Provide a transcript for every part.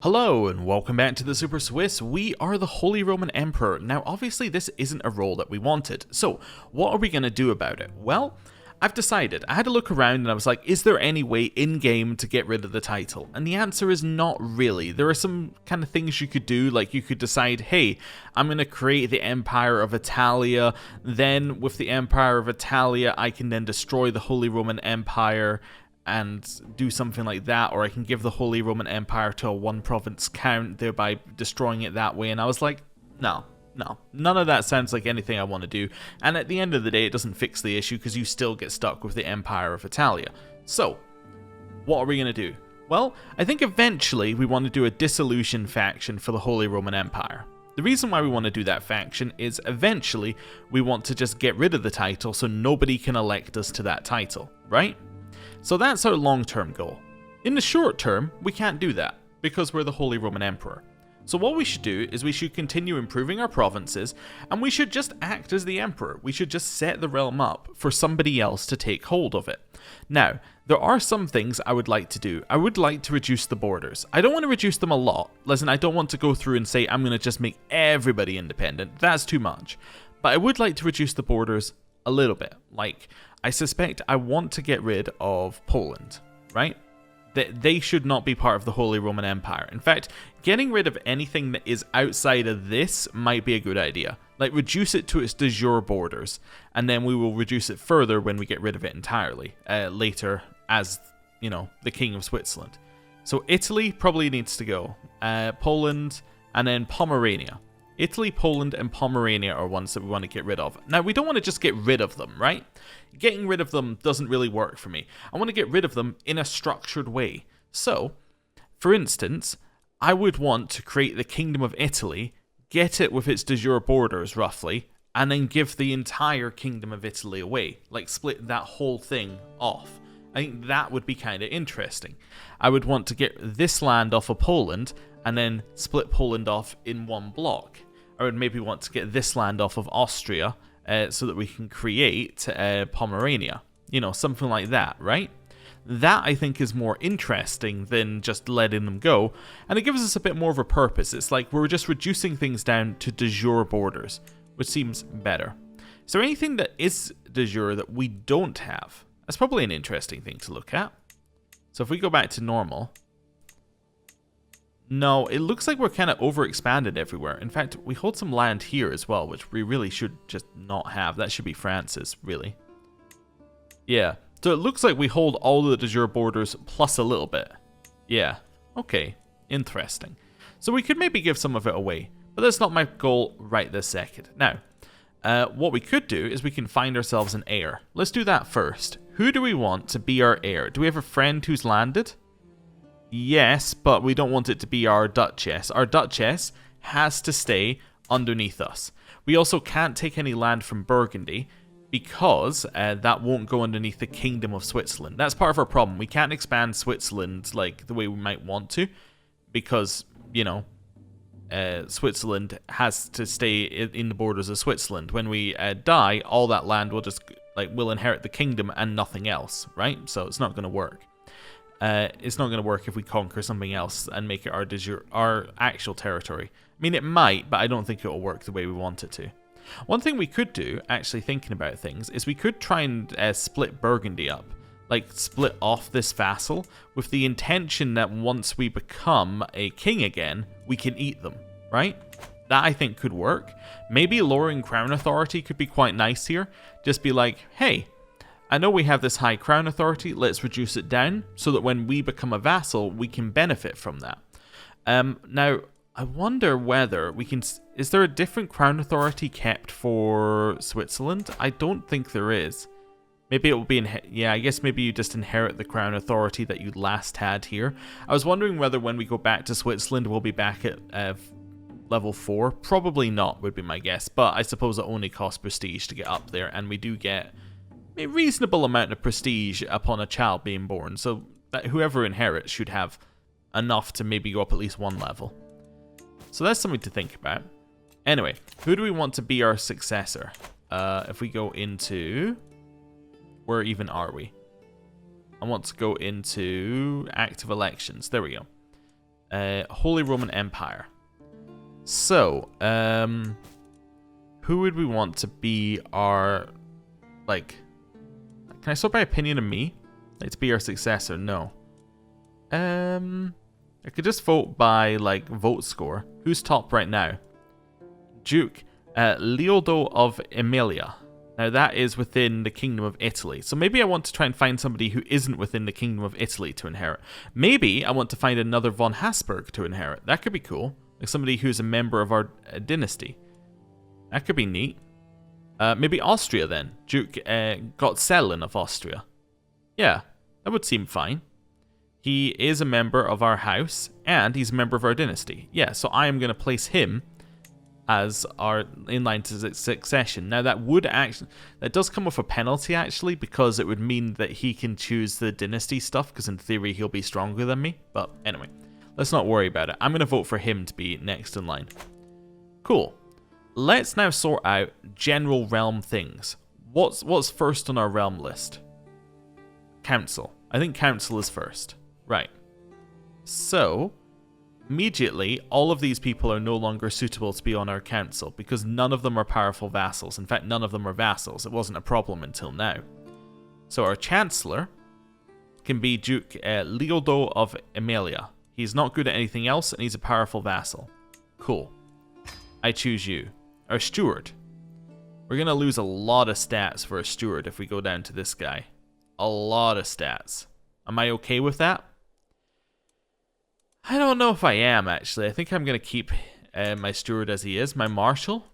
Hello and welcome back to the Super Swiss. We are the Holy Roman Emperor. Now obviously this isn't a role that we wanted, so what are we going to do about it? Well, I've decided. I had a look around and I was like, is there any way in-game to get rid of the title? And the answer is not really. There are some kind of things you could do, like you could decide, hey, I'm going to create the Empire of Italia, then with the Empire of Italia I can then destroy the Holy Roman Empire and do something like that, or I can give the Holy Roman Empire to a one province count, thereby destroying it that way. And I was like, no, none of that sounds like anything I want to do. And at the end of the day, it doesn't fix the issue because you still get stuck with the Empire of Italia. So, what are we going to do? Well, I think eventually we want to do a dissolution faction for the Holy Roman Empire. The reason why we want to do that faction is eventually we want to just get rid of the title so nobody can elect us to that title, right? So that's our long-term goal. In the short term, we can't do that, because we're the Holy Roman Emperor. So what we should do is we should continue improving our provinces, and we should just act as the Emperor. We should just set the realm up for somebody else to take hold of it. Now, there are some things I would like to do. I would like to reduce the borders. I don't want to reduce them a lot. Listen, I don't want to go through and say I'm going to just make everybody independent. That's too much. But I would like to reduce the borders a little bit. Like, I suspect I want to get rid of Poland, right? They should not be part of the Holy Roman Empire. In fact, getting rid of anything that is outside of this might be a good idea. Like, reduce it to its de jure borders, and then we will reduce it further when we get rid of it entirely, later as, you know, the King of Switzerland. So Italy probably needs to go. Poland, and then Pomerania. Italy, Poland, and Pomerania are ones that we want to get rid of. Now, we don't want to just get rid of them, right? Getting rid of them doesn't really work for me. I want to get rid of them in a structured way. So, for instance, I would want to create the Kingdom of Italy, get it with its de jure borders, roughly, and then give the entire Kingdom of Italy away. Like, split that whole thing off. I think that would be kind of interesting. I would want to get this land off of Poland, and then split Poland off in one block. I would maybe want to get this land off of Austria so that we can create Pomerania. You know, something like that, right? That, I think, is more interesting than just letting them go. And it gives us a bit more of a purpose. It's like we're just reducing things down to de jure borders, which seems better. Is there anything that is de jure that we don't have? That's probably an interesting thing to look at. So if we go back to normal... No, it looks like we're kind of overexpanded everywhere. In fact, we hold some land here as well, which we really should just not have. That should be France's, really. Yeah, so it looks like we hold all the de jure borders plus a little bit. Yeah, okay, interesting. So we could maybe give some of it away, but that's not my goal right this second. Now, what we could do is we can find ourselves an heir. Let's do that first. Who do we want to be our heir? Do we have a friend who's landed? Yes, but we don't want it to be our Duchess. Our Duchess has to stay underneath us. We also can't take any land from Burgundy because that won't go underneath the Kingdom of Switzerland. That's part of our problem. We can't expand Switzerland like the way we might want to because, you know, Switzerland has to stay in the borders of Switzerland. When we die, all that land will just, like, will inherit the kingdom and nothing else, right? So it's not going to work. It's not going to work if we conquer something else and make it our actual territory. I mean, it might, but I don't think it will work the way we want it to. One thing we could do, actually thinking about things, is we could try and split Burgundy up. Like, split off this vassal with the intention that once we become a king again, we can eat them, right? That, I think, could work. Maybe lowering crown authority could be quite nice here. Just be like, hey, I know we have this high crown authority, let's reduce it down so that when we become a vassal, we can benefit from that. Now, I wonder whether we can... Is there a different crown authority kept for Switzerland? I don't think there is. Maybe it will be... Yeah, I guess maybe you just inherit the crown authority that you last had here. I was wondering whether when we go back to Switzerland, we'll be back at level 4. Probably not, would be my guess. But I suppose it only costs prestige to get up there, and we do get a reasonable amount of prestige upon a child being born, so that whoever inherits should have enough to maybe go up at least one level. So that's something to think about. Anyway, who do we want to be our successor? If we go into... Where even are we? I want to go into active elections. There we go. Holy Roman Empire. So, who would we want to be our, like, can I sort by opinion of me? Like, to be our successor? No. I could just vote by, like, vote score. Who's top right now? Duke. Leodo of Emilia. Now, that is within the Kingdom of Italy. So maybe I want to try and find somebody who isn't within the Kingdom of Italy to inherit. Maybe I want to find another von Habsburg to inherit. That could be cool. Like somebody who's a member of our dynasty. That could be neat. Maybe Austria then. Duke Gotzelin of Austria. Yeah, that would seem fine. He is a member of our house, and he's a member of our dynasty. Yeah, so I am going to place him as our in-line to succession. Now that does come with a penalty actually, because it would mean that he can choose the dynasty stuff, because in theory he'll be stronger than me. But anyway, let's not worry about it. I'm going to vote for him to be next in line. Cool. Let's now sort out general realm things. What's first on our realm list? Council. I think council is first. Right. So immediately, all of these people are no longer suitable to be on our council, because none of them are powerful vassals. In fact, none of them are vassals. It wasn't a problem until now. So our chancellor can be Duke Leodo of Emilia. He's not good at anything else, and he's a powerful vassal. Cool. I choose you. Our steward. We're going to lose a lot of stats for a steward if we go down to this guy. A lot of stats. Am I okay with that? I don't know if I am, actually. I think I'm going to keep my steward as he is. My marshal.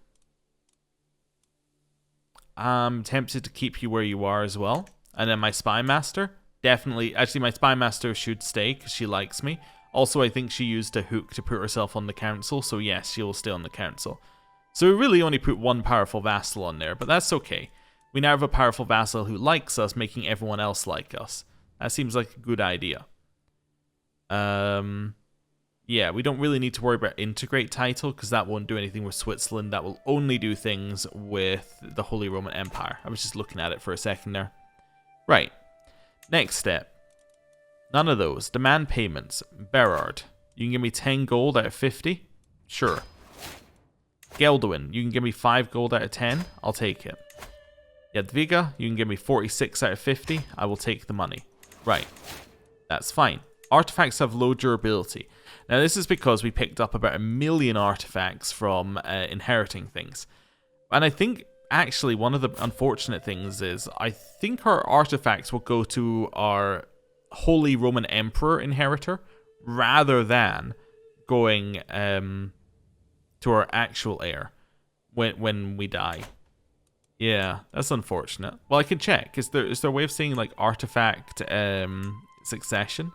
I'm tempted to keep you where you are as well. And then my spy master. Definitely. Actually, my spy master should stay because she likes me. Also, I think she used a hook to put herself on the council. So yes, she will stay on the council. So we really only put one powerful vassal on there. But that's okay. We now have a powerful vassal who likes us, making everyone else like us. That seems like a good idea. Yeah, we don't really need to worry about integrate title, because that won't do anything with Switzerland. That will only do things with the Holy Roman Empire. I was just looking at it for a second there. Right. Next step. None of those. Demand payments. Berard. You can give me 10 gold out of 50? Sure. Geldwin. You can give me 5 gold out of 10? I'll take it. Jadwiga. You can give me 46 out of 50? I will take the money. Right. That's fine. Artifacts have low durability. Now, this is because we picked up about 1 million artifacts from inheriting things. And I think, actually, one of the unfortunate things is, I think our artifacts will go to our Holy Roman Emperor inheritor, rather than going to our actual heir when we die. Yeah, that's unfortunate. Well, I can check. Is there a way of saying, like, artifact succession?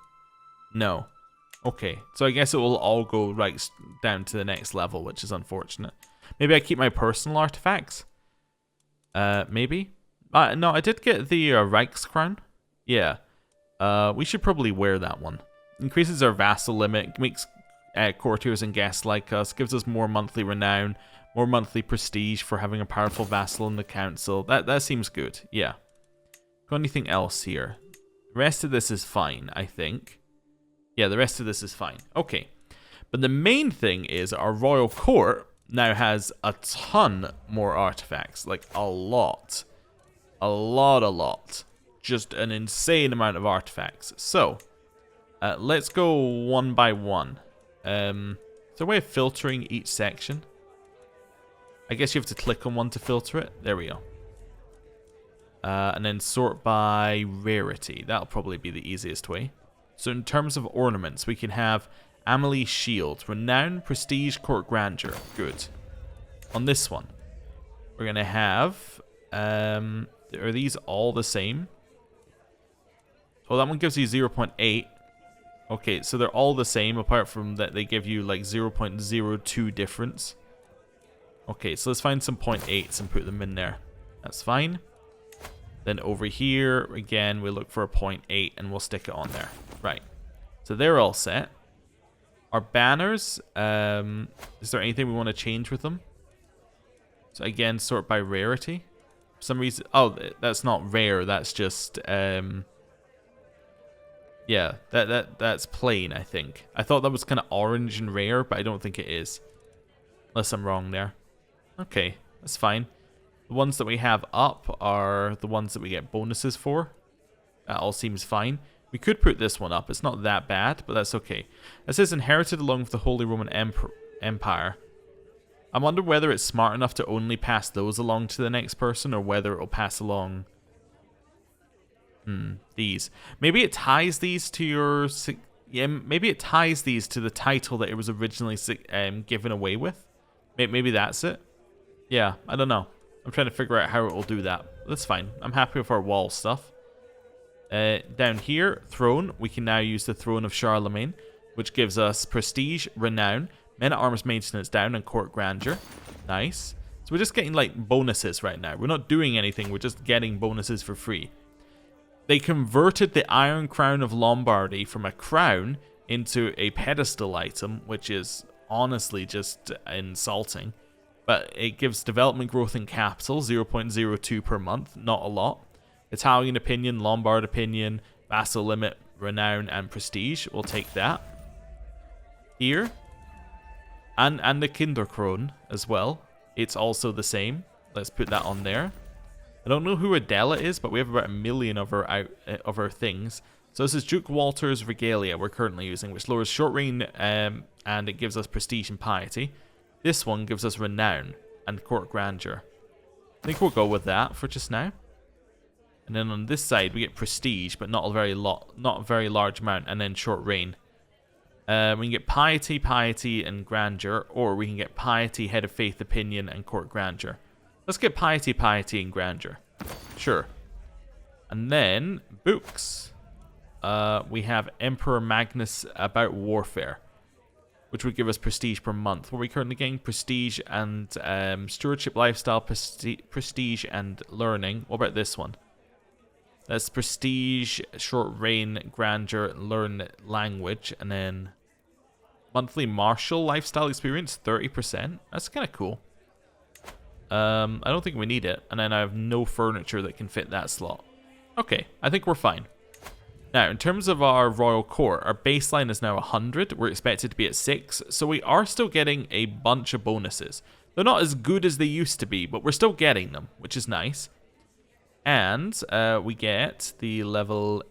No. Okay, so I guess it will all go right down to the next level, which is unfortunate. Maybe I keep my personal artifacts? Maybe? No, I did get the Reichskrown. Yeah. We should probably wear that one. Increases our vassal limit, makes courtiers and guests like us, gives us more monthly renown, more monthly prestige for having a powerful vassal in the council. That seems good, yeah. Got anything else here? The rest of this is fine, I think. Yeah, the rest of this is fine. Okay. But the main thing is our royal court now has a ton more artifacts. Like, a lot. A lot. Just an insane amount of artifacts. So, let's go one by one. Is there a way of filtering each section? I guess you have to click on one to filter it. There we go. And then sort by rarity. That'll probably be the easiest way. So in terms of ornaments, we can have Amelie's Shield, Renown, Prestige, Court Grandeur. Good. On this one, we're going to have... are these all the same? Oh, that one gives you 0.8. Okay, so they're all the same, apart from that they give you like 0.02 difference. Okay, so let's find some 0.8s and put them in there. That's fine. Then over here, again, we look for a 0.8 and we'll stick it on there. Right. So they're all set. Our banners, is there anything we want to change with them? So again, sort by rarity. For some reason, oh, that's not rare, that's just, yeah, Yeah, that's plain, I think. I thought that was kind of orange and rare, but I don't think it is. Unless I'm wrong there. Okay, that's fine. The ones that we have up are the ones that we get bonuses for. That all seems fine. We could put this one up. It's not that bad, but that's okay. It says inherited along with the Holy Roman Empire. I wonder whether it's smart enough to only pass those along to the next person, or whether it'll pass along these. Maybe it ties these to your... Yeah, maybe it ties these to the title that it was originally given away with. Maybe that's it. Yeah, I don't know. I'm trying to figure out how it will do that. That's fine. I'm happy with our wall stuff. Down here, throne. We can now use the Throne of Charlemagne, which gives us prestige, renown, men-at-arms maintenance down, and court grandeur. Nice. So we're just getting like bonuses right now. We're not doing anything. We're just getting bonuses for free. They converted the Iron Crown of Lombardy from a crown into a pedestal item, which is honestly just insulting. But it gives development growth in capital, 0.02 per month, not a lot. Italian opinion, Lombard opinion, vassal limit, renown, and prestige. We'll take that. Here. And the Kinderkrone as well. It's also the same. Let's put that on there. I don't know who Adela is, but we have about 1 million of her things. So this is Duke Walter's Regalia we're currently using, which lowers short reign and it gives us prestige and piety. This one gives us renown and court grandeur. I think we'll go with that for just now. And then on this side we get prestige, but not a very large amount, and then short reign. We can get piety, and grandeur, or we can get piety, head of faith, opinion, and court grandeur. Let's get piety, and grandeur. Sure. And then, books. We have Emperor Magnus About Warfare, which would give us prestige per month. What are we currently getting? Prestige and stewardship, lifestyle, prestige, and learning. What about this one? That's prestige, short reign, grandeur, learn language, and then monthly martial lifestyle experience, 30%. That's kind of cool. I don't think we need it. And then I have no furniture that can fit that slot. Okay, I think we're fine. Now, in terms of our royal court, our baseline is now 100. We're expected to be at 6. So we are still getting a bunch of bonuses. They're not as good as they used to be, but we're still getting them, which is nice. And we get the level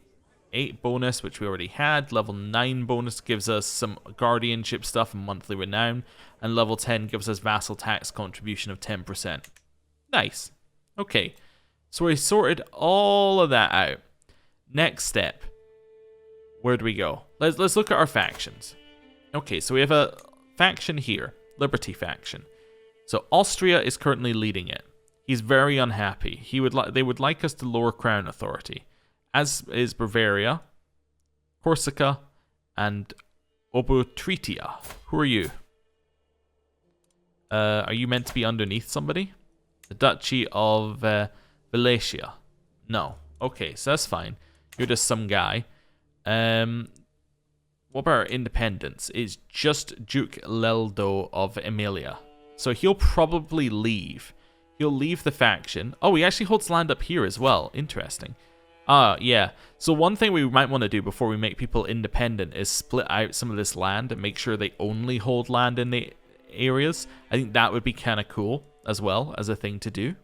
8 bonus, which we already had. Level 9 bonus gives us some guardianship stuff and monthly renown. And level 10 gives us vassal tax contribution of 10%. Nice. Okay. So we sorted all of that out. Next step. Where do we go? Let's look at our factions. Okay, so we have a faction here. Liberty faction. So Austria is currently leading it. He's very unhappy. They would like us to lower crown authority. As is Bavaria, Corsica, and Obotritia. Who are you? Are you meant to be underneath somebody? The Duchy of Wallachia. No. Okay, so that's fine. You're just some guy. What about our independence? It's just Duke Leldo of Emilia. So he'll probably leave. He'll leave the faction. Oh, he actually holds land up here as well. Interesting. Yeah. So one thing we might want to do before we make people independent is split out some of this land and make sure they only hold land in the areas. I think that would be kind of cool as well as a thing to do.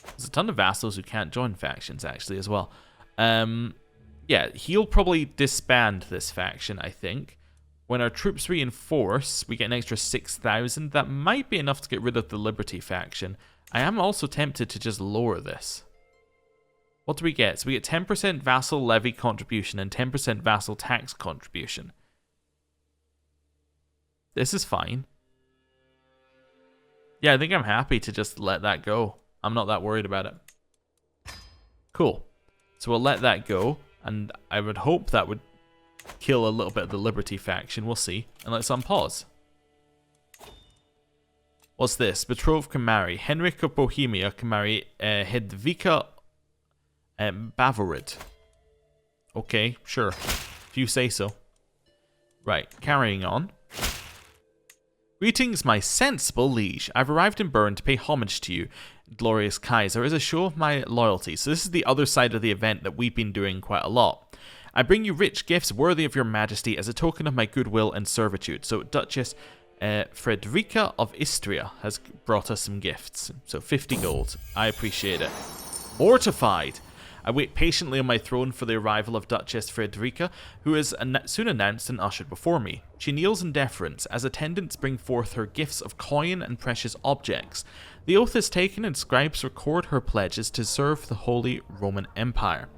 There's a ton of vassals who can't join factions actually as well. Yeah, he'll probably disband this faction, I think. When our troops reinforce, we get an extra 6,000. That might be enough to get rid of the Liberty faction. I am also tempted to just lower this. What do we get? So we get 10% vassal levy contribution and 10% vassal tax contribution. This is fine. Yeah, I think I'm happy to just let that go. I'm not that worried about it. Cool. So we'll let that go. And I would hope that would kill a little bit of the Liberty faction. We'll see. And let's unpause. What's this? Betrothed can marry. Henrik of Bohemia can marry Hedvika Bavorid. Okay, sure. If you say so. Right, carrying on. Greetings, my sensible liege. I've arrived in Bern to pay homage to you, glorious Kaiser, as a show of my loyalty. So this is the other side of the event that we've been doing quite a lot. I bring you rich gifts worthy of your majesty as a token of my goodwill and servitude. So Duchess Frederica of Istria has brought us some gifts. So 50 gold. I appreciate it. Mortified. I wait patiently on my throne for the arrival of Duchess Frederica, who is soon announced and ushered before me. She kneels in deference as attendants bring forth her gifts of coin and precious objects. The oath is taken and scribes record her pledges to serve the Holy Roman Empire.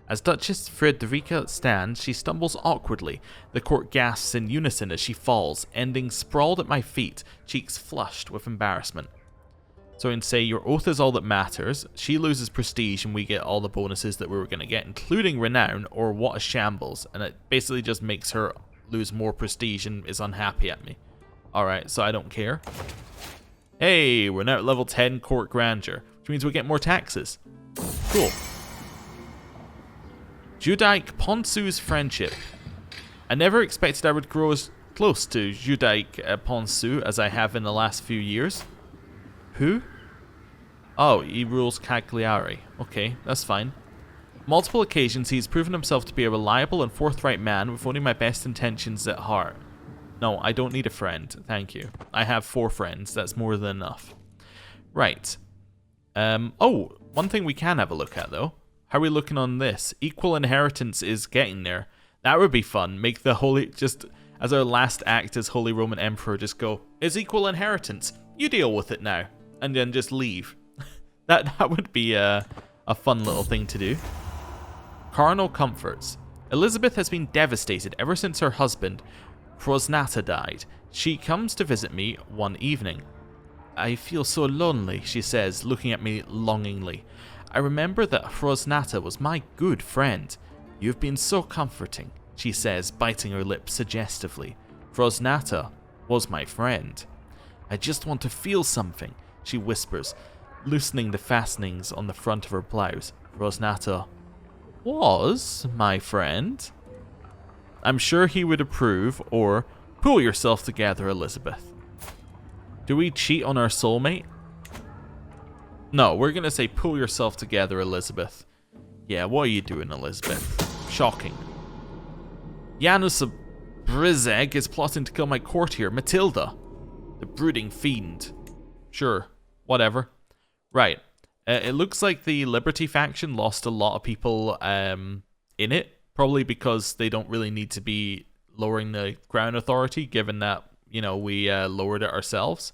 As Duchess Frederica stands, she stumbles awkwardly. The court gasps in unison as she falls, ending sprawled at my feet, cheeks flushed with embarrassment. So I can say your oath is all that matters. She loses prestige and we get all the bonuses that we were going to get, including renown, or what a shambles. And it basically just makes her lose more prestige and is unhappy at me. Alright, so I don't care. Hey, we're now at level 10 court grandeur, which means we get more taxes. Cool. Judaic Ponsu's friendship. I never expected I would grow as close to Judaic Ponsu as I have in the last few years. Who? Oh, he rules Cagliari. Okay, that's fine. Multiple occasions he's proven himself to be a reliable and forthright man with only my best intentions at heart. No, I don't need a friend, thank you. I have 4 friends, that's more than enough. Right. Oh, one thing we can have a look at though. How are we looking on this? Equal inheritance is getting there. That would be fun. Make the Holy, just as our last act as Holy Roman Emperor, just go, it's equal inheritance. You deal with it now. And then just leave. that would be a fun little thing to do. Carnal comforts. Elizabeth has been devastated ever since her husband, Frosnata, died. She comes to visit me one evening. I feel so lonely, she says, looking at me longingly. I remember that Frosnata was my good friend. You've been so comforting, she says, biting her lip suggestively. Frosnata was my friend. I just want to feel something, she whispers, loosening the fastenings on the front of her blouse. Frosnata was my friend. I'm sure he would approve, or pull yourself together, Elizabeth. Do we cheat on our soulmate? No, we're going to say pull yourself together, Elizabeth. Yeah, what are you doing, Elizabeth? Shocking. Janus of Brizeg is plotting to kill my courtier, Matilda. The brooding fiend. Sure, whatever. Right. It looks like the Liberty faction lost a lot of people in it. Probably because they don't really need to be lowering the crown authority, given that, you know, we lowered it ourselves.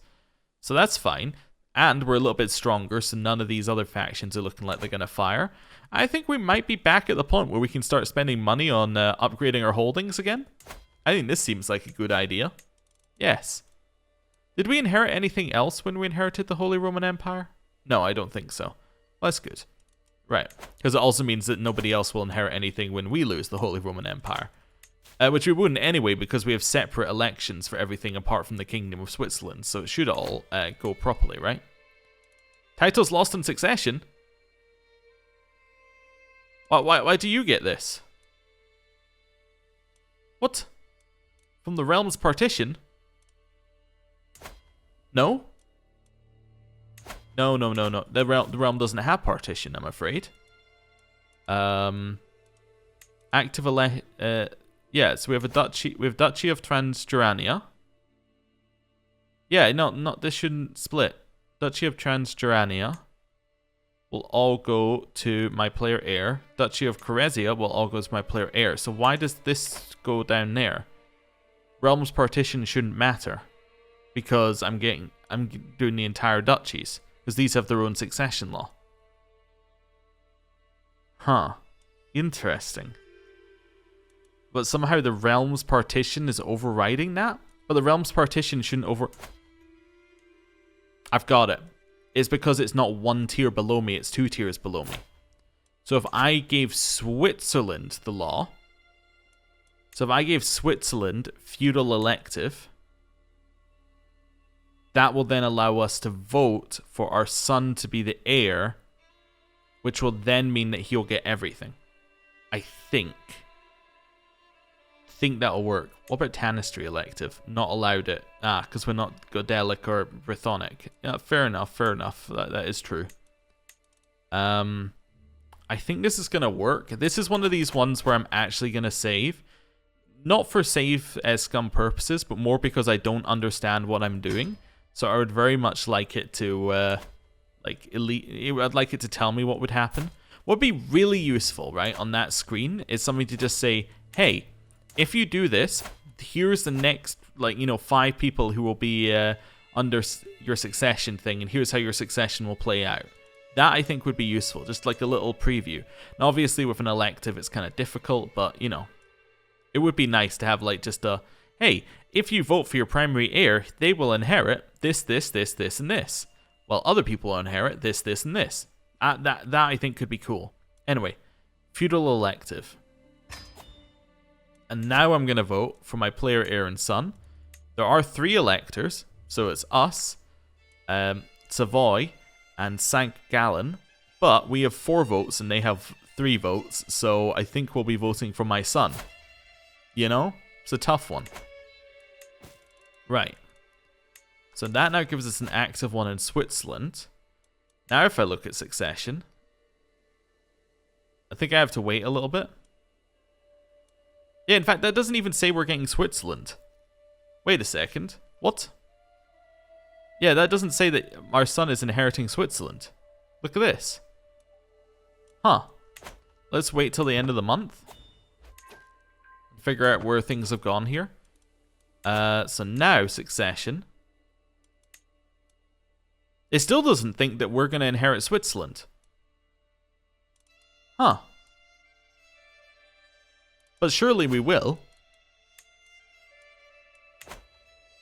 So that's fine. And we're a little bit stronger, so none of these other factions are looking like they're going to fire. I think we might be back at the point where we can start spending money on upgrading our holdings again. I think this seems like a good idea. Yes. Did we inherit anything else when we inherited the Holy Roman Empire? No, I don't think so. Well, that's good. Right. Because it also means that nobody else will inherit anything when we lose the Holy Roman Empire. Which we wouldn't anyway, because we have separate elections for everything apart from the Kingdom of Switzerland, so it should all go properly, right? Titles lost in succession? Why do you get this? What? From the realm's partition? No? No. The realm doesn't have partition, I'm afraid. Active yeah, so we have a duchy. We have Duchy of Transjurania. Yeah, no, this shouldn't split. Duchy of Transjurania will all go to my player heir. Duchy of Corezia will all go to my player heir. So why does this go down there? Realms partition shouldn't matter because I'm doing the entire duchies because these have their own succession law. Huh. Interesting. But somehow the realms partition is overriding that? But the realms partition shouldn't I've got it. It's because it's not one tier below me, it's 2 tiers below me. So if I gave Switzerland the law, so if I gave Switzerland feudal elective, that will then allow us to vote for our son to be the heir, which will then mean that he'll get everything. I think that'll work. What about Tanistry elective? Not allowed it. Because we're not Godelic or Brythonic. Yeah, fair enough. That is true. I I think this is going to work. This is one of these ones where I'm actually going to save. Not for save scum purposes, but more because I don't understand what I'm doing. So I would very much like it to, I'd like it to tell me what would happen. What would be really useful, right, on that screen is something to just say, hey, if you do this, here's the next, 5 people who will be under your succession thing, and here's how your succession will play out. That, I think, would be useful, just like a little preview. Now, obviously, with an elective, it's kind of difficult, but, it would be nice to have, just a, hey, if you vote for your primary heir, they will inherit this, this, this, this, and this. While other people will inherit this, this, and this. That I think, could be cool. Anyway, feudal elective. And now I'm going to vote for my player heir and son. There are 3 electors, so it's us, Savoy, and St. Gallen, but we have 4 votes and they have 3 votes, so I think we'll be voting for my son. It's a tough one. Right. So that now gives us an active one in Switzerland. Now if I look at succession, I think I have to wait a little bit. Yeah, in fact, that doesn't even say we're getting Switzerland. Wait a second. What? Yeah, that doesn't say that our son is inheriting Switzerland. Look at this. Huh. Let's wait till the end of the month. Figure out where things have gone here. So now, succession. It still doesn't think that we're going to inherit Switzerland. Huh. But surely we will.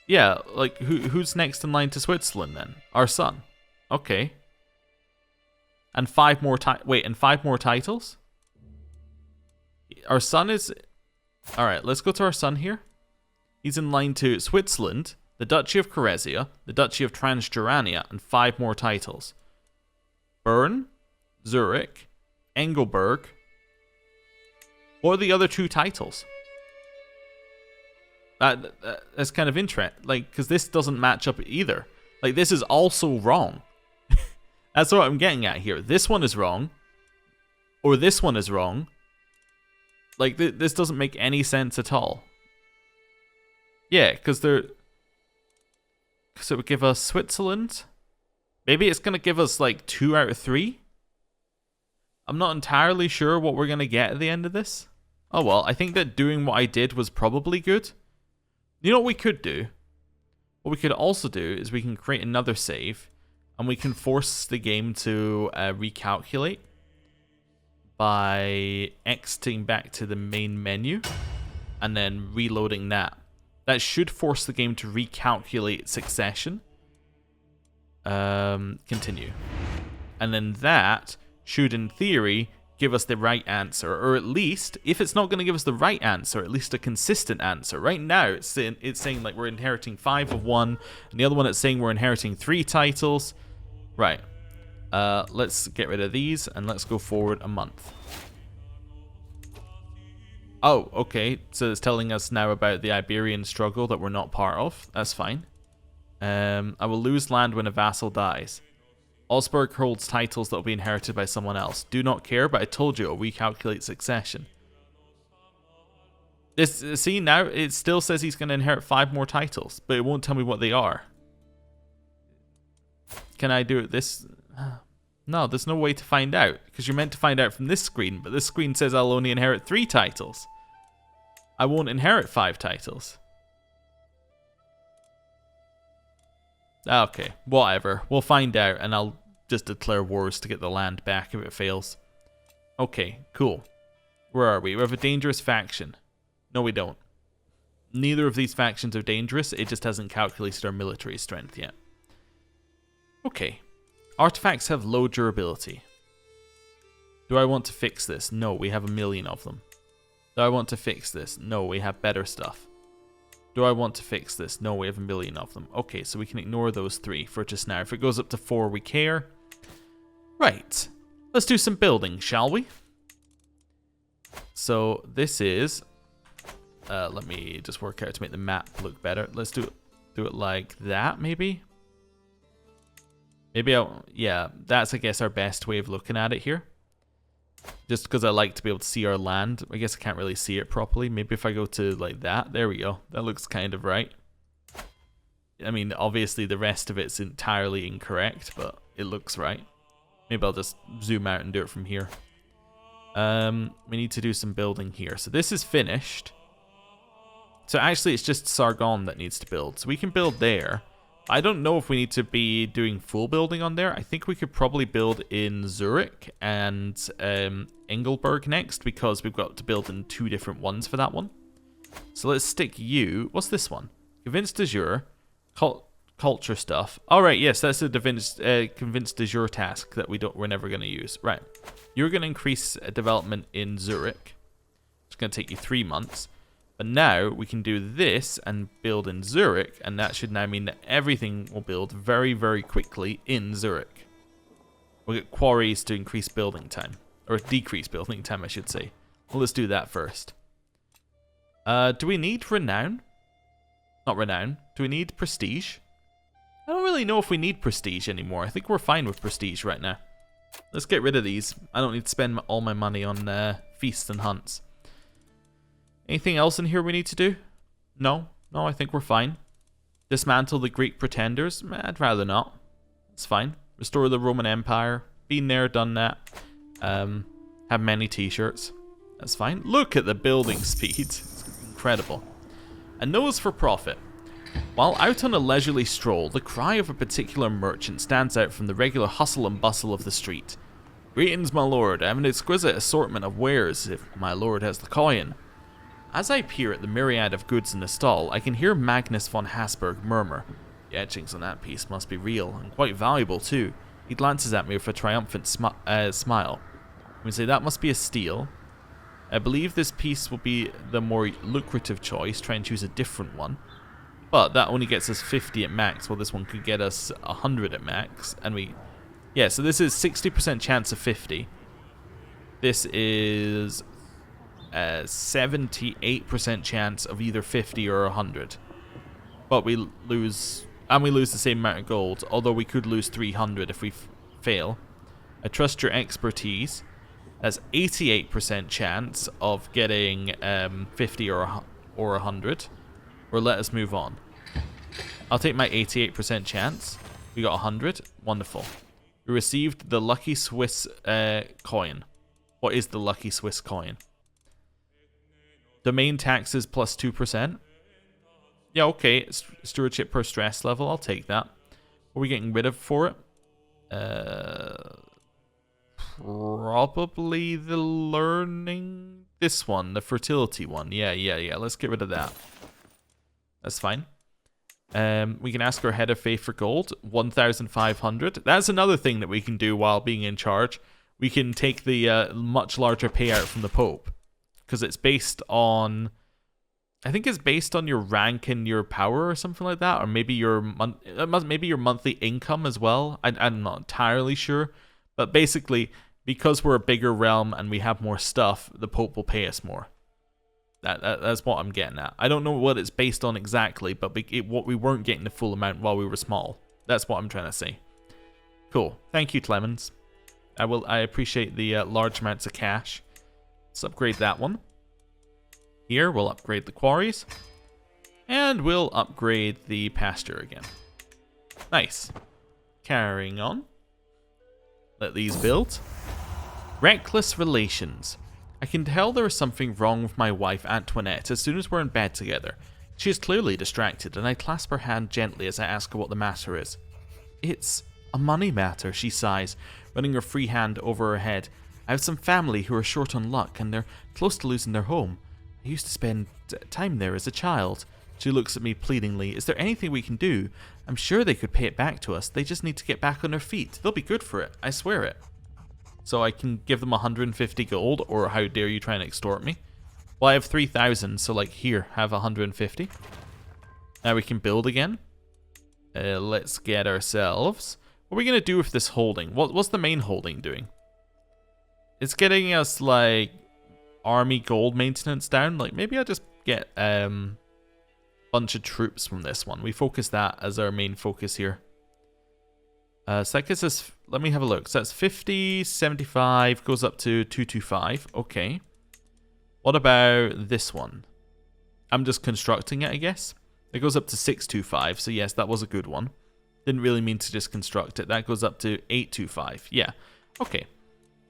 Yeah, who's next in line to Switzerland then? Our son. Okay. And 5 more and 5 more titles? Our son is... Alright, let's go to our son here. He's in line to Switzerland, the Duchy of Gorizia, the Duchy of Transjurania, and 5 more titles. Bern, Zurich, Engelberg. What are the other 2 titles? That's kind of interesting. Because this doesn't match up either. This is also wrong. That's what I'm getting at here. This one is wrong. Or this one is wrong. This doesn't make any sense at all. Yeah, because it would give us Switzerland. Maybe it's going to give us 2 out of 3. I'm not entirely sure what we're going to get at the end of this. Oh well, I think that doing what I did was probably good. You know what we could do? What we could also do is we can create another save, and we can force the game to recalculate by exiting back to the main menu and then reloading that. That should force the game to recalculate succession. Continue. And then that should, in theory, give us the right answer, or at least, if it's not going to give us the right answer, at least a consistent answer. Right now, it's saying we're inheriting 5 of one, and the other one it's saying we're inheriting 3 titles. Right. Let's get rid of these, and let's go forward a month. Oh, okay. So it's telling us now about the Iberian struggle that we're not part of. That's fine. I will lose land when a vassal dies. Augsburg holds titles that will be inherited by someone else. Do not care, but I told you it'll recalculate succession. See, now it still says he's going to inherit 5 more titles, but it won't tell me what they are. Can I do it this... No, there's no way to find out, because you're meant to find out from this screen, but this screen says I'll only inherit 3 titles. I won't inherit 5 titles. Okay, whatever. We'll find out, and I'll just declare wars to get the land back if it fails. Okay, cool. Where are we? We have a dangerous faction. No, we don't. Neither of these factions are dangerous, it just hasn't calculated our military strength yet. Okay. Artifacts have low durability. Do I want to fix this? No, we have 1 million of them. Do I want to fix this? No, we have better stuff. Do I want to fix this? No, we have 1 million of them. Okay, so we can ignore those 3 for just now. If it goes up to 4, we care. Right. Let's do some building, shall we? So this is... let me just work out to make the map look better. Let's do it like that, maybe? Maybe yeah, that's, I guess, our best way of looking at it here. Just because I like to be able to see our land. I guess I can't really see it properly. Maybe if I go to like that. There we go. That looks kind of right. I mean, obviously the rest of it's entirely incorrect, but it looks right. Maybe I'll just zoom out and do it from here. We need to do some building here. So this is finished. So actually it's just Sargon that needs to build. So we can build there. I don't know if we need to be doing full building on there. I think we could probably build in Zurich and Engelberg next, because we've got to build in 2 different ones for that one. So let's stick you. What's this one? Convince de jure. Culture stuff. All right, yes, that's a convince de jure task that we're never going to use. Right. You're going to increase development in Zurich. It's going to take you 3 months. But now we can do this and build in Zurich, and that should now mean that everything will build very, very quickly in Zurich. We'll get quarries to increase building time, or decrease building time, I should say. Well, let's do that first. Do we need renown? Not renown. Do we need prestige? I don't really know if we need prestige anymore. I think we're fine with prestige right now. Let's get rid of these. I don't need to spend all my money on feasts and hunts. Anything else in here we need to do? No, I think we're fine. Dismantle the Greek pretenders? I'd rather not. It's fine. Restore the Roman Empire. Been there, done that. Have many t-shirts. That's fine. Look at the building speed. It's incredible. A nose for profit. While out on a leisurely stroll, the cry of a particular merchant stands out from the regular hustle and bustle of the street. Greetings, my lord. I have an exquisite assortment of wares, if my lord has the coin. As I peer at the myriad of goods in the stall, I can hear Magnus von Hasburg murmur, "The etchings on that piece must be real, and quite valuable too." He glances at me with a triumphant smile. We say, "That must be a steal. I believe this piece will be the more lucrative choice. Try and choose a different one." But that only gets us 50 at max, while this one could get us 100 at max. And yeah, so this is 60% chance of 50. This is 78% chance of either 50 or 100. But we lose the same amount of gold, although we could lose 300 if we fail. I trust your expertise. That's 88% chance of getting 50 or 100. Or let us move on. I'll take my 88% chance. We got 100. Wonderful. We received the lucky Swiss coin. What is the lucky Swiss coin? Domain taxes plus 2%. Yeah, okay. Stewardship per stress level. I'll take that. What are we getting rid of for it? Probably the learning. This one, the fertility one. Yeah. Let's get rid of that. That's fine. We can ask our head of faith for gold. 1,500. That's another thing that we can do while being in charge. We can take the much larger payout from the Pope. Because it's based on... I think it's based on your rank and your power or something like that. Or maybe your monthly income as well. I'm not entirely sure. But basically, because we're a bigger realm and we have more stuff, the Pope will pay us more. That's what I'm getting at. I don't know what it's based on exactly, but we weren't getting the full amount while we were small. That's what I'm trying to say. Cool. Thank you, Clemens. I appreciate the large amounts of cash. Let's upgrade that one. Here, we'll upgrade the quarries. And we'll upgrade the pasture again. Nice. Carrying on. Let these build. Reckless relations. I can tell there is something wrong with my wife Antoinette as soon as we're in bed together. She is clearly distracted, and I clasp her hand gently as I ask her what the matter is. "It's a money matter," she sighs, running her free hand over her head. "I have some family who are short on luck, and they're close to losing their home. I used to spend time there as a child." She looks at me pleadingly. "Is there anything we can do? I'm sure they could pay it back to us. They just need to get back on their feet. They'll be good for it. I swear it." So I can give them 150 gold, or how dare you try and extort me? Well, I have 3,000, so like, here, have 150. Now we can build again. Let's get ourselves... What are we going to do with this holding? What's the main holding doing? It's getting us, like, army gold maintenance down. Like, maybe I'll just get bunch of troops from this one. We focus that as our main focus here. So that gets us, let me have a look. So that's 50, 75, goes up to 225. Okay. What about this one? I'm just constructing it, I guess. It goes up to 625. So yes, that was a good one. Didn't really mean to just construct it. That goes up to 825. Yeah. Okay.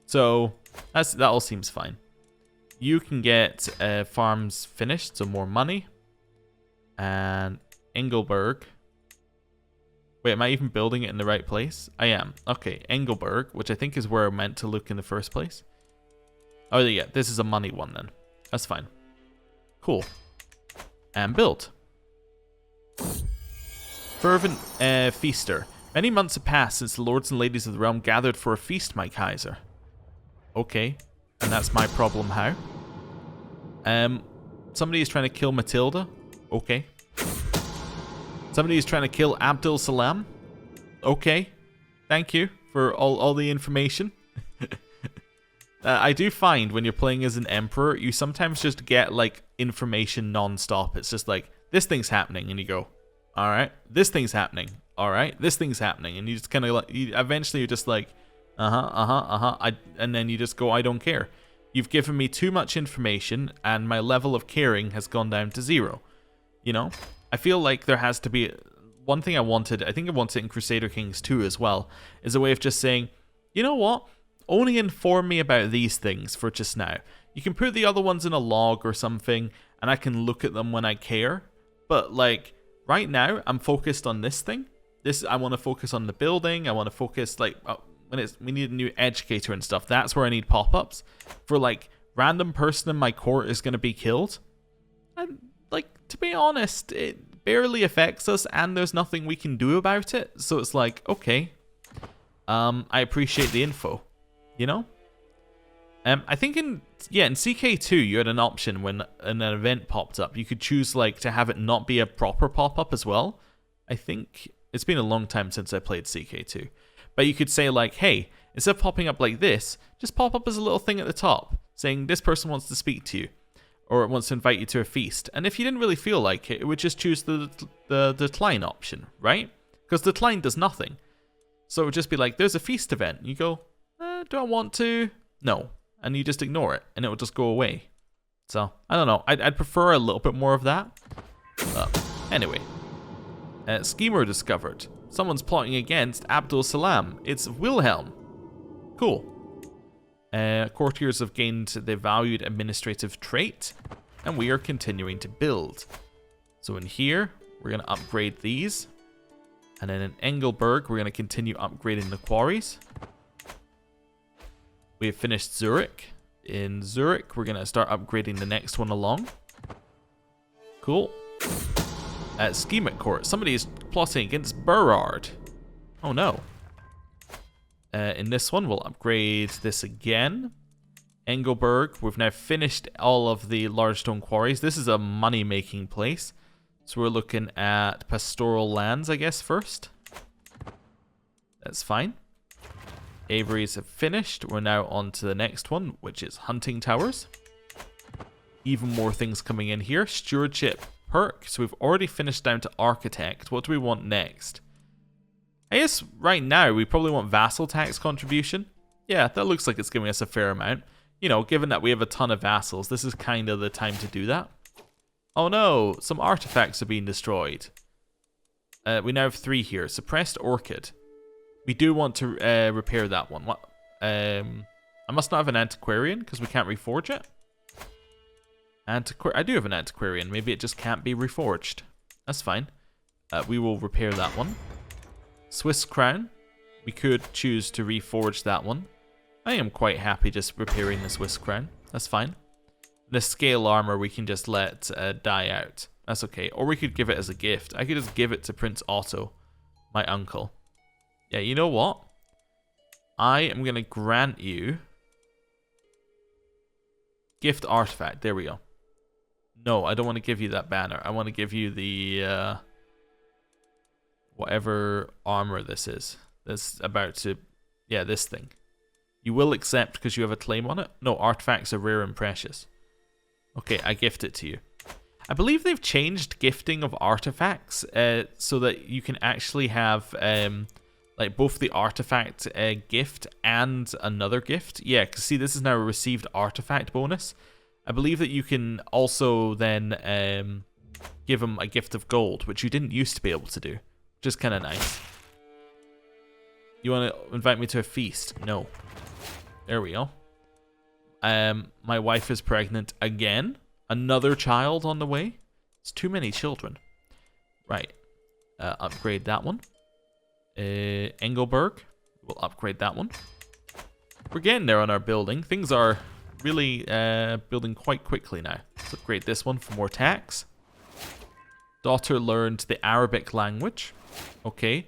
So that all seems fine. You can get farms finished, so more money. And Engelberg. Wait, am I even building it in the right place? I am. Okay, Engelberg, which I think is where I meant to look in the first place. Oh yeah, this is a money one then. That's fine. Cool. And build. Fervent feaster. Many months have passed since the lords and ladies of the realm gathered for a feast, my Kaiser. Okay. And that's my problem, how? Somebody is trying to kill Matilda. Okay. Somebody is trying to kill Abdul Salam. Okay. Thank you for all the information. I do find when you're playing as an emperor, you sometimes just get like information non-stop. It's just like, this thing's happening, and you go, alright, this thing's happening. Alright, this thing's happening. And you just kind of like, eventually you're just like, and then you just go, I don't care. You've given me too much information, and my level of caring has gone down to 0. You know? I feel like there has to be... One thing I wanted, I think I wanted it in Crusader Kings II as well, is a way of just saying, you know what? Only inform me about these things for just now. You can put the other ones in a log or something, and I can look at them when I care. But, like, right now, I'm focused on this thing. I want to focus on the building. I want to focus, like... we need a new educator and stuff. That's where I need pop-ups. For, like, random person in my court is going to be killed. And, like, to be honest, it barely affects us, and there's nothing we can do about it. So it's like, okay. I appreciate the info. You know? I think in CK2, you had an option when an event popped up. You could choose, like, to have it not be a proper pop-up as well. I think... It's been a long time since I played CK2. But you could say, like, hey, instead of popping up like this, just pop up as a little thing at the top, saying this person wants to speak to you, or wants to invite you to a feast. And if you didn't really feel like it, it would just choose the decline option, right? Because decline does nothing. So it would just be like, there's a feast event. You go, do I want to? No. And you just ignore it, and it will just go away. So, I don't know. I'd prefer a little bit more of that. Anyway. Schemer discovered. Someone's plotting against Abdul Salam. It's Wilhelm. Cool. Courtiers have gained the valued administrative trait, and we are continuing to build. So in here, we're going to upgrade these. And then in Engelberg, we're going to continue upgrading the quarries. We have finished Zurich. In Zurich, we're going to start upgrading the next one along. Cool. Scheme at court. Somebody is plotting against Burrard. Oh no. In this one, we'll upgrade this again. Engelberg. We've now finished all of the large stone quarries. This is a money-making place. So we're looking at pastoral lands, I guess, first. That's fine. Aviaries have finished. We're now on to the next one, which is hunting towers. Even more things coming in here. Stewardship perk. So we've already finished down to architect. What do we want next? I guess right now we probably want vassal tax contribution. Yeah, that looks like it's giving us a fair amount. You know, given that we have a ton of vassals, this is kind of the time to do that. Oh no, some artifacts are being destroyed. We now have 3 here. Suppressed orchid. We do want to repair that one. What? I must not have an antiquarian because we can't reforge it. I do have an antiquarian. Maybe it just can't be reforged. That's fine. We will repair that one. Swiss crown. We could choose to reforge that one. I am quite happy just repairing the Swiss crown. That's fine. The scale armor we can just let die out. That's okay. Or we could give it as a gift. I could just give it to Prince Otto, my uncle. Yeah, you know what? I am going to grant you gift artifact. There we go. No, I don't want to give you that banner. I want to give you the whatever armor this is. That's about to... Yeah, this thing. You will accept because you have a claim on it? No, artifacts are rare and precious. Okay, I gift it to you. I believe they've changed gifting of artifacts so that you can actually have like both the artifact gift and another gift. Yeah, because see, this is now a received artifact bonus. I believe that you can also then give him a gift of gold, which you didn't used to be able to do, which is kind of nice. You want to invite me to a feast? No. There we go. My wife is pregnant again. Another child on the way. It's too many children. Right. Upgrade that one. Engelberg. We'll upgrade that one. We're getting there on our building. Things are really building quite quickly now. Let's upgrade this one for more tax. Daughter learned the Arabic language. Okay.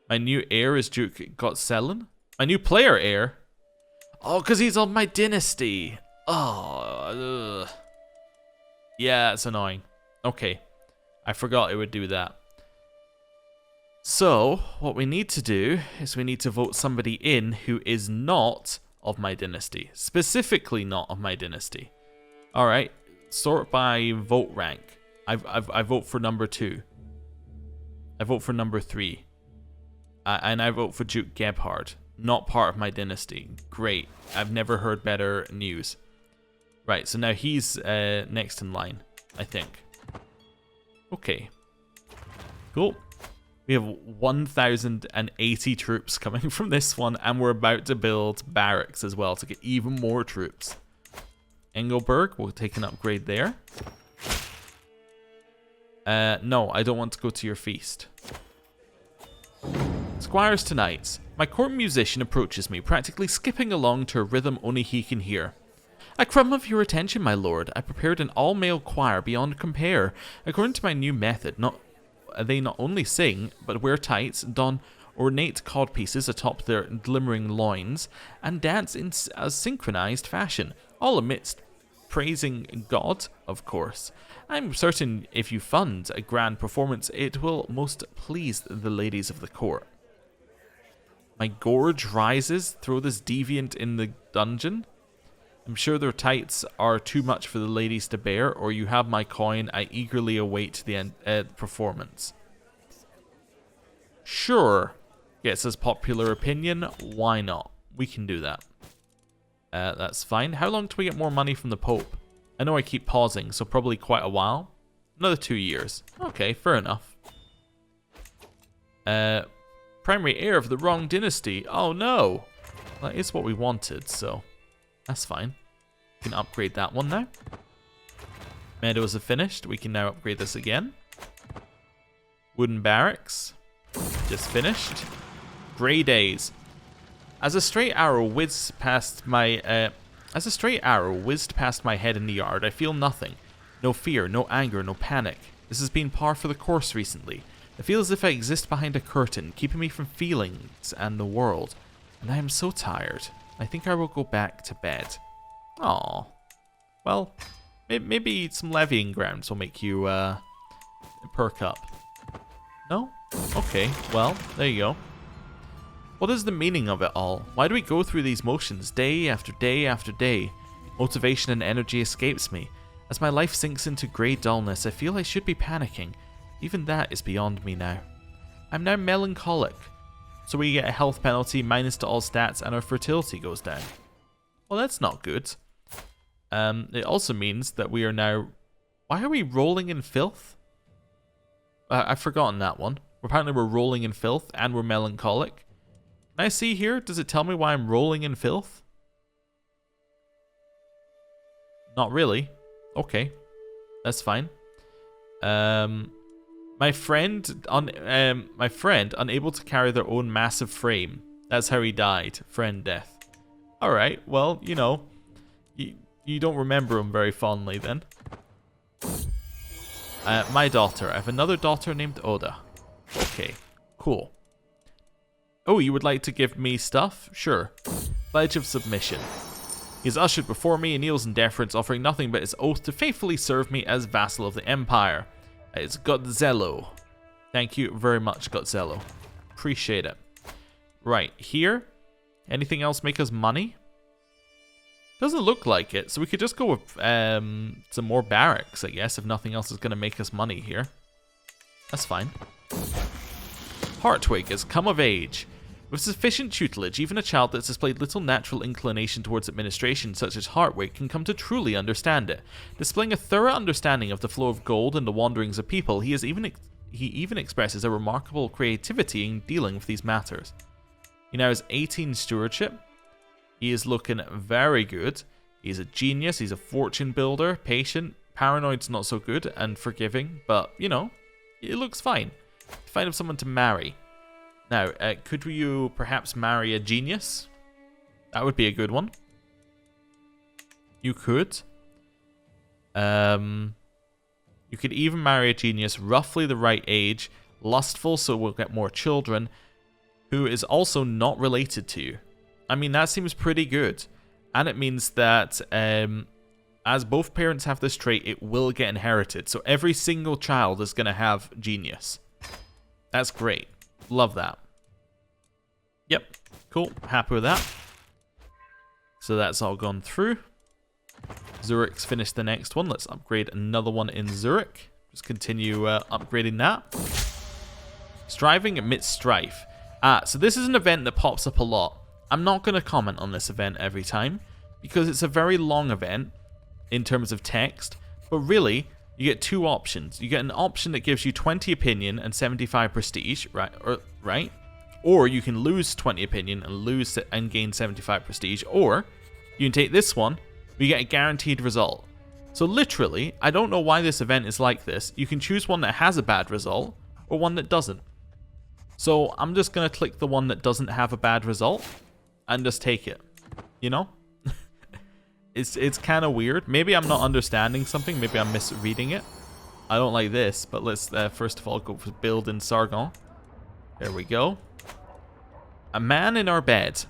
My new heir is Duke Gotselin. My new player heir. Oh, because he's on my dynasty. Oh. Ugh. Yeah, it's annoying. Okay. I forgot it would do that. So, what we need to do is we need to vote somebody in who is not of my dynasty. Specifically not of my dynasty. Alright. Sort by vote rank. I vote for number 2. I vote for number 3. And I vote for Duke Gebhard. Not part of my dynasty. Great. I've never heard better news. Right, so now he's next in line, I think. Okay. Cool. We have 1,080 troops coming from this one, and we're about to build barracks as well to get even more troops. Engelberg, we'll take an upgrade there. No, I don't want to go to your feast. Squires tonight. My court musician approaches me, practically skipping along to a rhythm only he can hear. A crumb of your attention, my lord. I prepared an all-male choir beyond compare. According to my new method, they not only sing, but wear tights, don ornate codpieces atop their glimmering loins, and dance in a synchronized fashion, all amidst praising God, of course. I'm certain if you fund a grand performance, it will most please the ladies of the court. My gorge rises, throw this deviant in the dungeon. I'm sure their tights are too much for the ladies to bear, or you have my coin. I eagerly await the performance. Sure. Gets us popular opinion. Why not? We can do that. That's fine. How long till we get more money from the Pope? I know I keep pausing, so probably quite a while. Another 2 years. Okay, fair enough. Primary heir of the wrong dynasty. Oh no. That is what we wanted, so that's fine. We can upgrade that one now. Meadows are finished. We can now upgrade this again. Wooden barracks. Just finished. Grey days. As a stray arrow whizzed past my head in the yard, I feel nothing. No fear, no anger, no panic. This has been par for the course recently. I feel as if I exist behind a curtain, keeping me from feelings and the world. And I am so tired. I think I will go back to bed. Aww. Well, maybe some levying grounds will make you perk up. No? Okay, well, there you go. What is the meaning of it all? Why do we go through these motions day after day after day? Motivation and energy escapes me. As my life sinks into grey dullness, I feel I should be panicking. Even that is beyond me now. I'm now melancholic. So we get a health penalty, minus to all stats, and our fertility goes down. Well, that's not good. It also means that we are now... Why are we rolling in filth? I've forgotten that one. Apparently we're rolling in filth and we're melancholic. Can I see here? Does it tell me why I'm rolling in filth? Not really. Okay. That's fine. My friend unable to carry their own massive frame. That's how he died. Friend death. Alright, well, you know, you don't remember him very fondly then. My daughter. I have another daughter named Oda. Okay, cool. Oh, you would like to give me stuff? Sure. Pledge of submission. He is ushered before me and kneels in deference, offering nothing but his oath to faithfully serve me as vassal of the Empire. It's Gotzello. Thank you very much, Gotzello. Appreciate it. Right, here. Anything else make us money? Doesn't look like it, so we could just go with some more barracks, I guess, if nothing else is going to make us money here. That's fine. Hartwig has come of age. With sufficient tutelage, even a child that's displayed little natural inclination towards administration, such as Hartwig, can come to truly understand it. Displaying a thorough understanding of the flow of gold and the wanderings of people, he even expresses a remarkable creativity in dealing with these matters. He now has 18 stewardship. He is looking very good. He's a genius. He's a fortune builder, patient. Paranoid's not so good, and forgiving, but, you know, it looks fine. Find him someone to marry. Now, could you perhaps marry a genius? That would be a good one. You could. You could even marry a genius roughly the right age, lustful so we'll get more children, who is also not related to you. I mean, that seems pretty good. And it means that as both parents have this trait, it will get inherited. So every single child is going to have genius. That's great. Love that. Yep, cool. Happy with that. So that's all gone through. Zurich's finished the next one. Let's upgrade another one in Zurich. Just continue upgrading that. Striving amidst strife. So this is an event that pops up a lot. I'm not going to comment on this event every time because it's a very long event in terms of text. But really, you get two options. You get an option that gives you 20 opinion and 75 prestige, right? Or you can lose 20 opinion and gain 75 prestige. Or you can take this one, you get a guaranteed result. So literally, I don't know why this event is like this. You can choose one that has a bad result or one that doesn't. So I'm just going to click the one that doesn't have a bad result and just take it. You know? It's kind of weird. Maybe I'm not understanding something. Maybe I'm misreading it. I don't like this, but let's first of all go for build in Sargon. There we go. A man in our bed.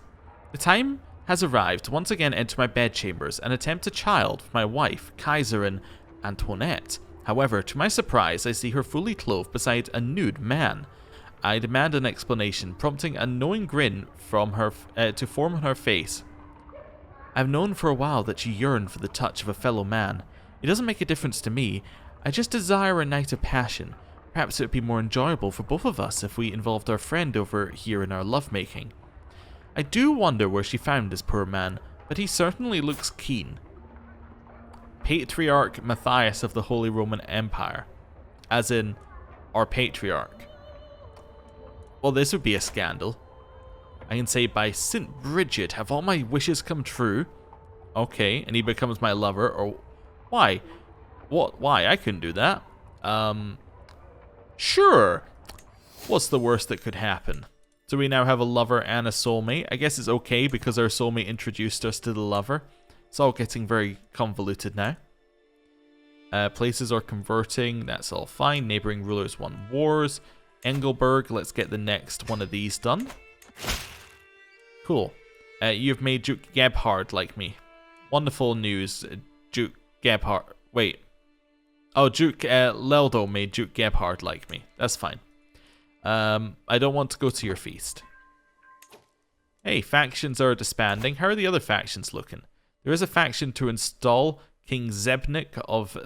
The time has arrived to once again enter my bedchambers and attempt a child with my wife, Kaiserin Antoinette. However, to my surprise, I see her fully clothed beside a nude man. I demand an explanation, prompting a knowing grin from her to form on her face. I've known for a while that she yearned for the touch of a fellow man. It doesn't make a difference to me. I just desire a night of passion. Perhaps it would be more enjoyable for both of us if we involved our friend over here in our lovemaking. I do wonder where she found this poor man, but he certainly looks keen. Patriarch Matthias of the Holy Roman Empire. As in, our patriarch. Well, this would be a scandal. I can say, by St. Bridget, have all my wishes come true? Okay, and he becomes my lover, or... Why? What? Why? I couldn't do that. Sure. What's the worst that could happen? So we now have a lover and a soulmate. I guess it's okay because our soulmate introduced us to the lover. It's all getting very convoluted now. Places are converting. That's all fine. Neighboring rulers won wars. Engelberg, let's get the next one of these done. Cool. You've made Duke Gebhard like me. Wonderful news, Duke Gebhard. Wait. Oh, Duke Leldo made Duke Gebhard like me. That's fine. I don't want to go to your feast. Hey, factions are disbanding. How are the other factions looking? There is a faction to install King Zebnik of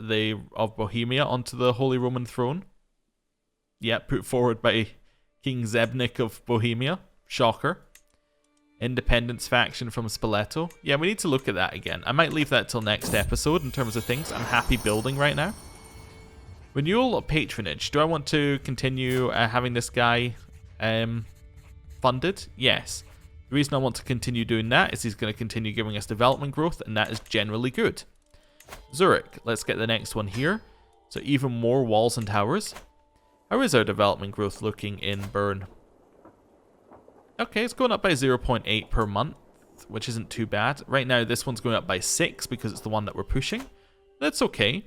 Bohemia onto the Holy Roman throne. Yeah, put forward by King Zebnik of Bohemia. Shocker. Independence faction from Spoleto. Yeah, we need to look at that again. I might leave that till next episode in terms of things. I'm happy building right now. Renewal of patronage. Do I want to continue having this guy funded? Yes. The reason I want to continue doing that is he's going to continue giving us development growth, and that is generally good. Zurich. Let's get the next one here. So even more walls and towers. How is our development growth looking in Bern? Okay, it's going up by 0.8 per month, which isn't too bad. Right now, this one's going up by 6 because it's the one that we're pushing. That's okay.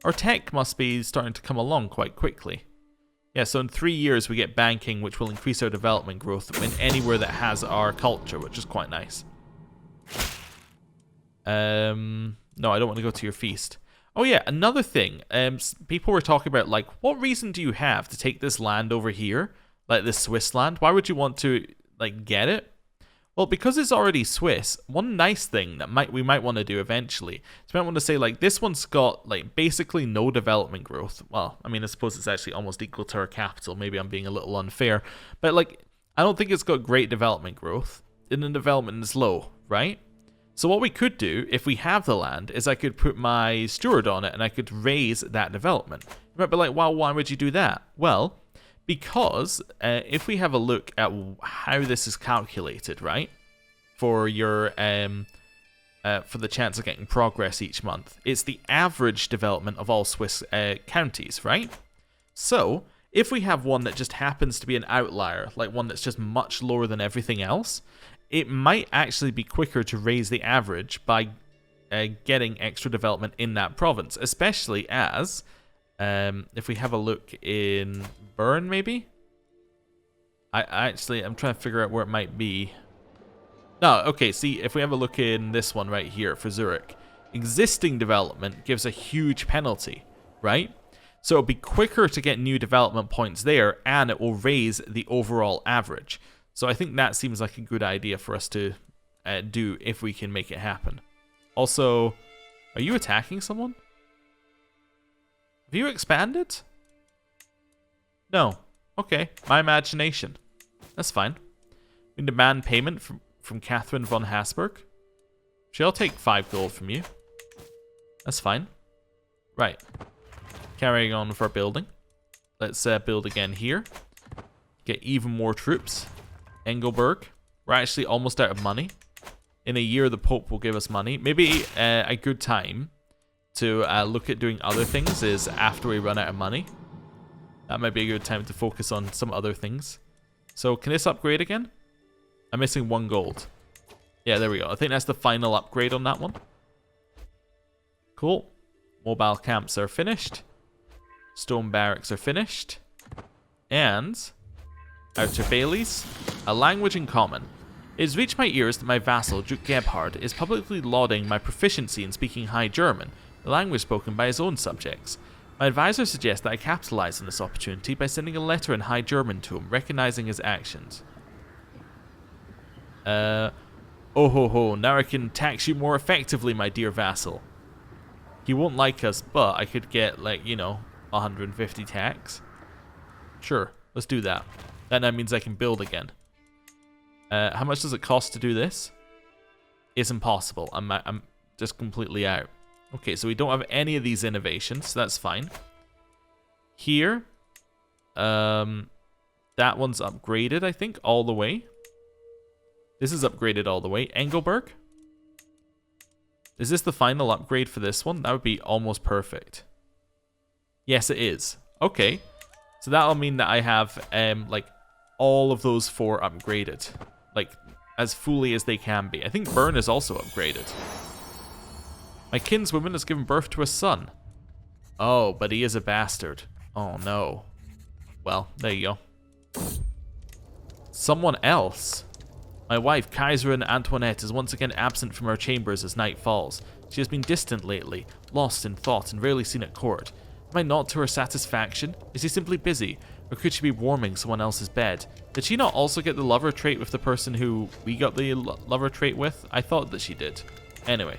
Our tech must be starting to come along quite quickly. Yeah, so in 3 years, we get banking, which will increase our development growth in anywhere that has our culture, which is quite nice. No, I don't want to go to your feast. Oh yeah, another thing. People were talking about, like, what reason do you have to take this land over here? Like this Swiss land? Why would you want to, like, get it? Well, because it's already Swiss, one nice thing that we might want to do eventually is we might want to say, like, this one's got, like, basically no development growth. Well, I mean, I suppose it's actually almost equal to our capital. Maybe I'm being a little unfair. But, like, I don't think it's got great development growth. And the development is low, right? So what we could do, if we have the land, is I could put my steward on it and I could raise that development. You might be like, well, why would you do that? Well, because if we have a look at how this is calculated, right? For your for the chance of getting progress each month, it's the average development of all Swiss counties, right? So if we have one that just happens to be an outlier, like one that's just much lower than everything else, it might actually be quicker to raise the average by getting extra development in that province, especially as if we have a look in Bern, maybe? I'm trying to figure out where it might be. No, okay, see, if we have a look in this one right here for Zurich, existing development gives a huge penalty, right? So it'll be quicker to get new development points there, and it will raise the overall average. So I think that seems like a good idea for us to do if we can make it happen. Also, are you attacking someone? Have you expanded? No. Okay, my imagination. That's fine. We demand payment from Catherine von Habsburg. She'll take 5 gold from you. That's fine. Right. Carrying on with our building. Let's build again here. Get even more troops. Engelberg. We're actually almost out of money. In a year, the Pope will give us money. Maybe a good time to look at doing other things is after we run out of money. That might be a good time to focus on some other things. So, can this upgrade again? I'm missing 1 gold. Yeah, there we go. I think that's the final upgrade on that one. Cool. Mobile camps are finished. Stone barracks are finished. And outer bailies. A language in common. It has reached my ears that my vassal, Duke Gebhard, is publicly lauding my proficiency in speaking High German, the language spoken by his own subjects. My advisor suggests that I capitalize on this opportunity by sending a letter in High German to him, recognizing his actions. Oh ho ho, now I can tax you more effectively, my dear vassal. He won't like us, but I could get, like, you know, 150 tax. Sure, let's do that. That now means I can build again. How much does it cost to do this? It's impossible. I'm just completely out. Okay, so we don't have any of these innovations, so that's fine. Here, that one's upgraded, I think, all the way. This is upgraded all the way. Engelberg? Is this the final upgrade for this one? That would be almost perfect. Yes, it is. Okay. So that'll mean that I have, like, all of those 4 upgraded. Like, as fully as they can be. I think Bern is also upgraded. My kinswoman has given birth to a son. Oh, but he is a bastard. Oh, no. Well, there you go. Someone else. My wife, Kaiserin Antoinette, is once again absent from her chambers as night falls. She has been distant lately, lost in thought and rarely seen at court. Am I not to her satisfaction? Is she simply busy? Or could she be warming someone else's bed? Did she not also get the lover trait with the person who we got the lover trait with? I thought that she did. Anyway.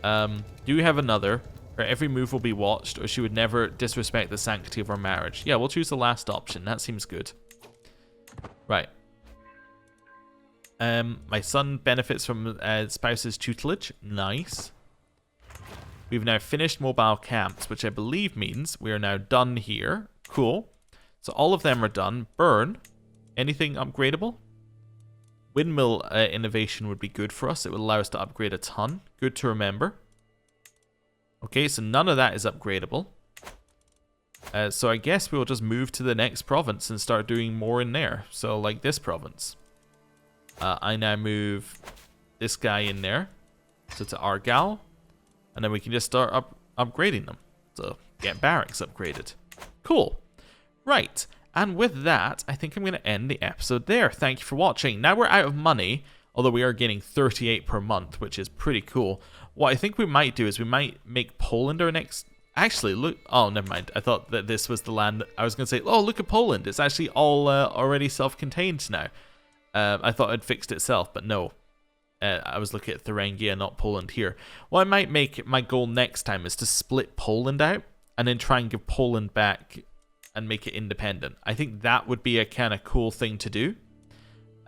Do we have another? Her every move will be watched, or she would never disrespect the sanctity of our marriage. Yeah, we'll choose the last option. That seems good. Right. My son benefits from spouse's tutelage. Nice. We've now finished mobile camps, which I believe means we are now done here. Cool. So all of them are done. Burn. Anything upgradable? Windmill innovation would be good for us. It would allow us to upgrade a ton. Good to remember. Okay, so none of that is upgradable. So I guess we'll just move to the next province and start doing more in there. So like this province. I now move this guy in there. So to Argal. And then we can just start upgrading them. So get barracks upgraded. Cool. Right. And with that, I think I'm going to end the episode there. Thank you for watching. Now we're out of money, although we are getting 38 per month, which is pretty cool. What I think we might do is we might make Poland our next... Actually, look... Oh, never mind. I thought that this was the land... I was going to say, oh, look at Poland. It's actually all already self-contained now. I thought it fixed itself, but no. I was looking at Thuringia, not Poland here. What I might make my goal next time is to split Poland out and then try and give Poland back and make it independent. I think that would be a kind of cool thing to do.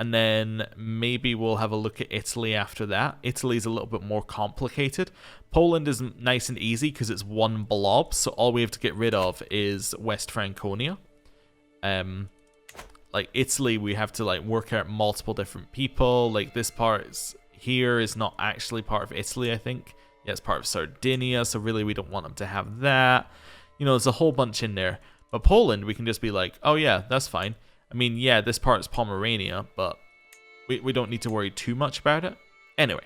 And then maybe we'll have a look at Italy after that. Italy's a little bit more complicated. Poland is nice and easy because it's one blob, so all we have to get rid of is West Franconia. Like Italy, we have to like work out multiple different people. Like this part here is not actually part of Italy, I think. Yeah, it's part of Sardinia, so really we don't want them to have that. You know, there's a whole bunch in there. But Poland, we can just be like, oh yeah, that's fine. I mean, yeah, this part is Pomerania, but we don't need to worry too much about it. Anyway,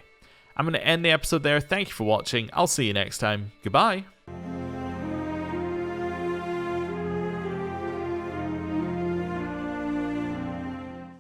I'm going to end the episode there. Thank you for watching. I'll see you next time. Goodbye.